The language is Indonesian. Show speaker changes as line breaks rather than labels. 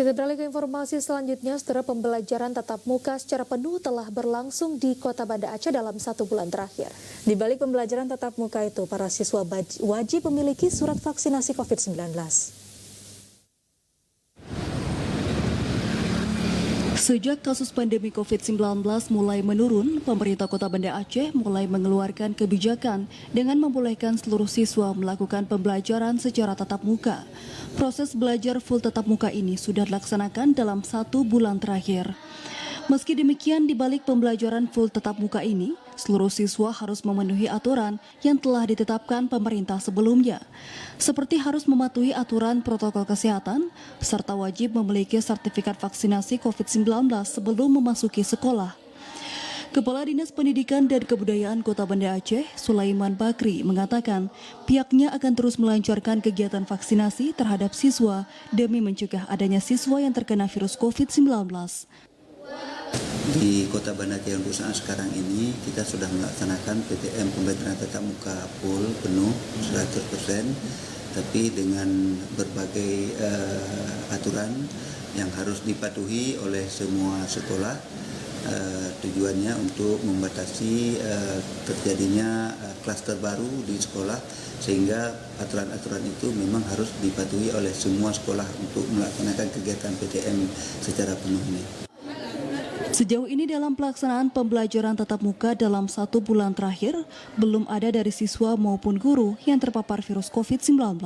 Kita beralih ke informasi selanjutnya, setelah pembelajaran tatap muka secara penuh telah berlangsung di Kota Banda Aceh dalam 1 bulan terakhir.
Di balik pembelajaran tatap muka itu, para siswa wajib memiliki surat vaksinasi COVID-19. Sejak kasus pandemi COVID-19 mulai menurun, pemerintah Kota Banda Aceh mulai mengeluarkan kebijakan dengan membolehkan seluruh siswa melakukan pembelajaran secara tatap muka. Proses belajar full tatap muka ini sudah dilaksanakan dalam 1 bulan terakhir. Meski demikian, di balik pembelajaran full tatap muka ini, seluruh siswa harus memenuhi aturan yang telah ditetapkan pemerintah sebelumnya, seperti harus mematuhi aturan protokol kesehatan, serta wajib memiliki sertifikat vaksinasi COVID-19 sebelum memasuki sekolah. Kepala Dinas Pendidikan dan Kebudayaan Kota Banda Aceh, Sulaiman Bakri, mengatakan pihaknya akan terus melancarkan kegiatan vaksinasi terhadap siswa demi mencegah adanya siswa yang terkena virus COVID-19.
Di Kota Banda Aceh untuk saat sekarang ini kita sudah melaksanakan PTM pembelajaran tatap muka full penuh 100%, tapi dengan berbagai aturan yang harus dipatuhi oleh semua sekolah. Tujuannya untuk membatasi terjadinya klaster baru di sekolah, sehingga aturan-aturan itu memang harus dipatuhi oleh semua sekolah untuk melaksanakan kegiatan PTM secara penuh ini.
Sejauh ini dalam pelaksanaan pembelajaran tatap muka dalam 1 bulan terakhir, belum ada dari siswa maupun guru yang terpapar virus COVID-19.